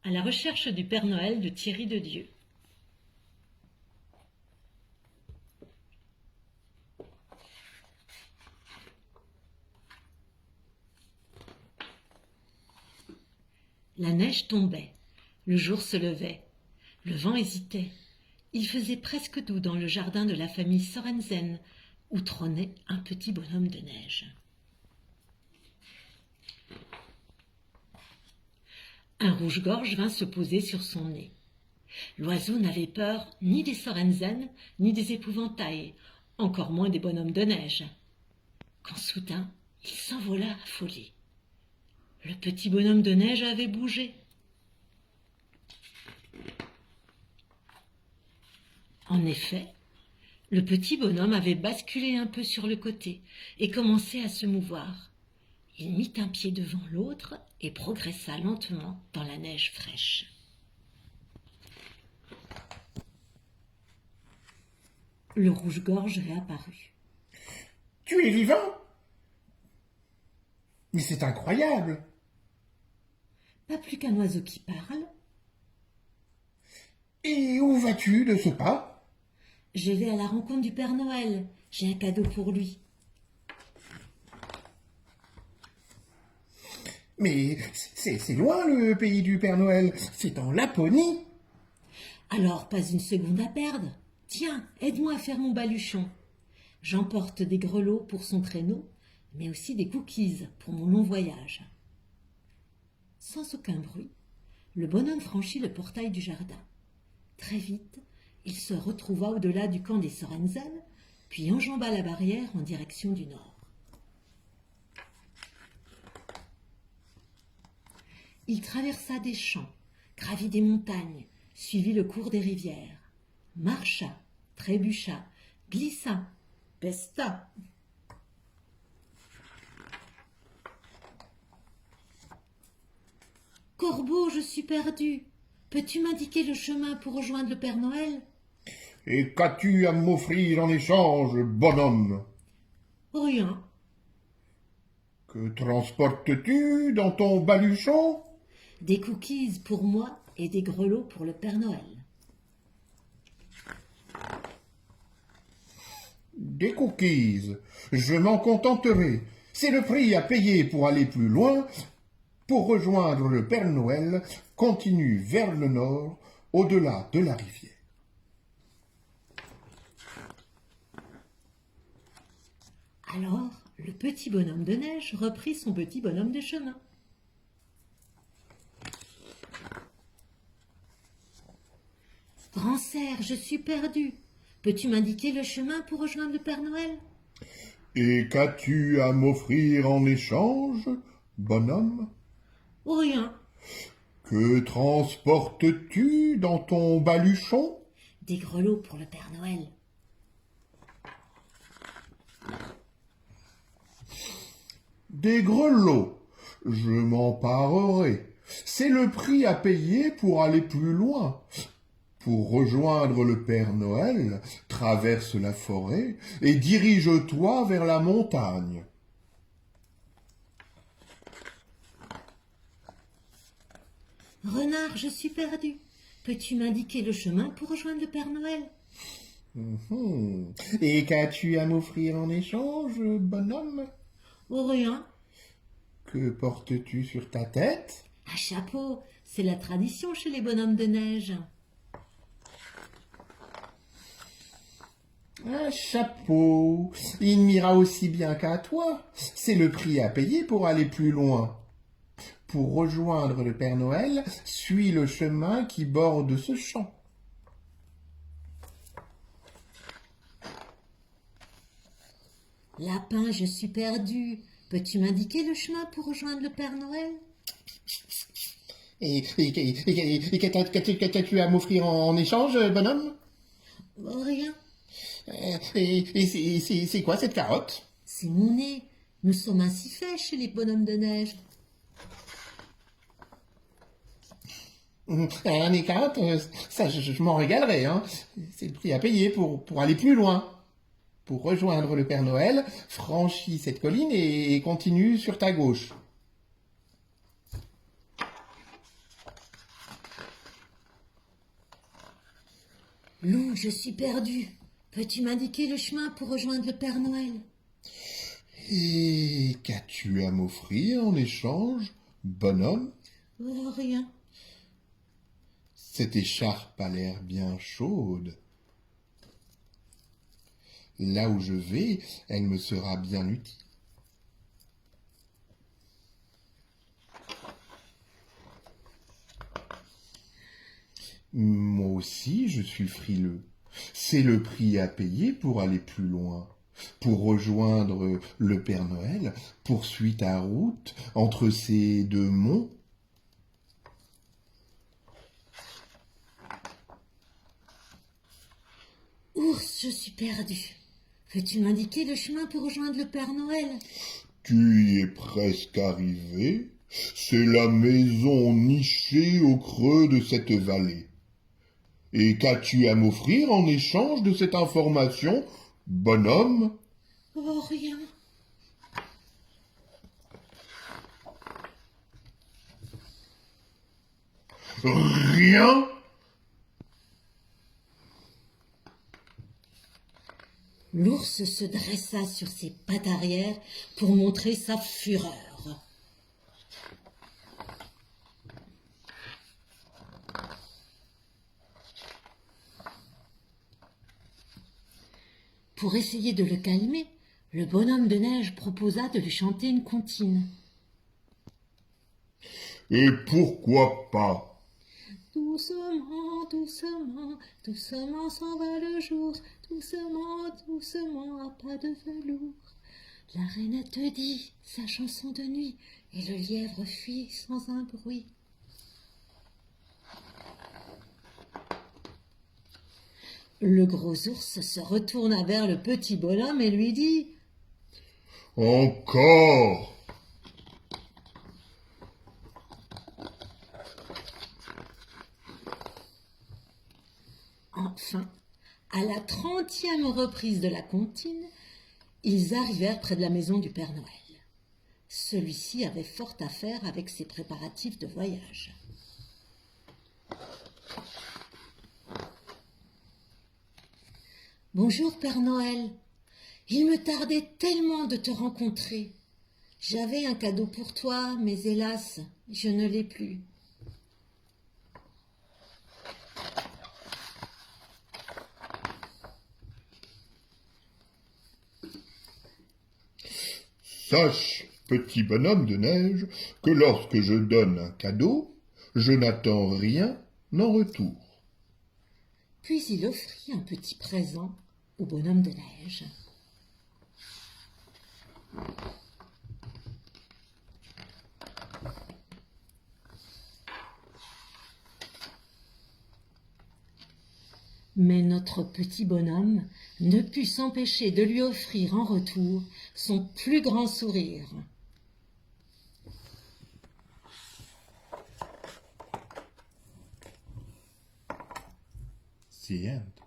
À la recherche du Père Noël de Thierry Dedieu. La neige tombait, le jour se levait, le vent hésitait. Il faisait presque doux dans le jardin de la famille Sorensen, où trônait un petit bonhomme de neige. Un rouge-gorge vint se poser sur son nez. L'oiseau n'avait peur ni des Sorensen, ni des épouvantails, encore moins des bonhommes de neige. Quand soudain, il s'envola affolé. Le petit bonhomme de neige avait bougé. En effet, le petit bonhomme avait basculé un peu sur le côté et commençait à se mouvoir. Il mit un pied devant l'autre et progressa lentement dans la neige fraîche. Le rouge-gorge réapparut. « Tu es vivant? Mais c'est incroyable! » Pas plus qu'un oiseau qui parle. « Et où vas-tu de ce pas? » « Je vais à la rencontre du Père Noël. J'ai un cadeau pour lui. » « Mais c'est loin le pays du Père Noël, c'est en Laponie. » Alors, pas une seconde à perdre. Tiens, aide-moi à faire mon baluchon. J'emporte des grelots pour son traîneau, mais aussi des cookies pour mon long voyage. Sans aucun bruit, le bonhomme franchit le portail du jardin. Très vite, il se retrouva au-delà du camp des Sorensen, puis enjamba la barrière en direction du nord. Il traversa des champs, gravit des montagnes, suivit le cours des rivières, marcha, trébucha, glissa, pesta. « Corbeau, je suis perdu. Peux-tu m'indiquer le chemin pour rejoindre le Père Noël ?»« Et qu'as-tu à m'offrir en échange, bonhomme? » ?»« Rien. »« Que transportes-tu dans ton baluchon? » ?»« Des cookies pour moi et des grelots pour le Père Noël. »« Des cookies, je m'en contenterai. C'est le prix à payer pour aller plus loin. Pour rejoindre le Père Noël, continue vers le nord, au-delà de la rivière. » Alors, le petit bonhomme de neige reprit son petit bonhomme de chemin. « Grand cerf, je suis perdu. Peux-tu m'indiquer le chemin pour rejoindre le Père Noël ?»« Et qu'as-tu à m'offrir en échange, bonhomme? » ?»« Rien. »« Que transportes-tu dans ton baluchon? » ?»« Des grelots pour le Père Noël. »« Des grelots, je m'emparerai. C'est le prix à payer pour aller plus loin. Pour rejoindre le Père Noël, traverse la forêt et dirige-toi vers la montagne. » « Renard, je suis perdu. Peux-tu m'indiquer le chemin pour rejoindre le Père Noël ?»« Et qu'as-tu à m'offrir en échange, bonhomme? » ?»« Rien. »« Que portes-tu sur ta tête? » ?»« Un chapeau, c'est la tradition chez les bonhommes de neige. »« Un chapeau, il m'ira aussi bien qu'à toi. C'est le prix à payer pour aller plus loin. Pour rejoindre le Père Noël, suis le chemin qui borde ce champ. »« Lapin, je suis perdu. Peux-tu m'indiquer le chemin pour rejoindre le Père Noël ?» ?»« Et qu'as-tu à m'offrir en échange, bonhomme? » ?»« Rien. »« Et c'est quoi cette carotte? » ?»« C'est mon nez. Nous sommes ainsi faits chez les bonhommes de neige. » Les carottes, ça je m'en régalerai, hein. C'est le prix à payer pour aller plus loin. Pour rejoindre le Père Noël, franchis cette colline et continue sur ta gauche. Loup, je suis perdu. Peux-tu m'indiquer le chemin pour rejoindre le Père Noël? Et qu'as-tu à m'offrir en échange, bonhomme? Oh, rien. Cette écharpe a l'air bien chaude. Là où je vais, elle me sera bien utile. Moi aussi, je suis frileux. C'est le prix à payer pour aller plus loin. Pour rejoindre le Père Noël, poursuis ta route entre ces deux monts. Ours, je suis perdu. Peux-tu m'indiquer le chemin pour rejoindre le Père Noël? Tu y es presque arrivé. C'est la maison nichée au creux de cette vallée. Et qu'as-tu à m'offrir en échange de cette information, bonhomme? Oh, rien. Rien? L'ours se dressa sur ses pattes arrière pour montrer sa fureur. Pour essayer de le calmer, le bonhomme de neige proposa de lui chanter une comptine. Et pourquoi pas? Doucement, doucement, doucement s'en va le jour, doucement, doucement, à pas de velours. La rainette dit sa chanson de nuit, et le lièvre fuit sans un bruit. Le gros ours se retourna vers le petit bonhomme et lui dit « Encore? Enfin, à la 30e reprise de la comptine, ils arrivèrent près de la maison du Père Noël. Celui-ci avait fort à faire avec ses préparatifs de voyage. « Bonjour Père Noël, il me tardait tellement de te rencontrer. J'avais un cadeau pour toi, mais hélas, je ne l'ai plus. » Sache, petit bonhomme de neige, que lorsque je donne un cadeau, je n'attends rien en retour. Puis il offrit un petit présent au bonhomme de neige. Mais notre petit bonhomme ne put s'empêcher de lui offrir en retour son plus grand sourire. The end.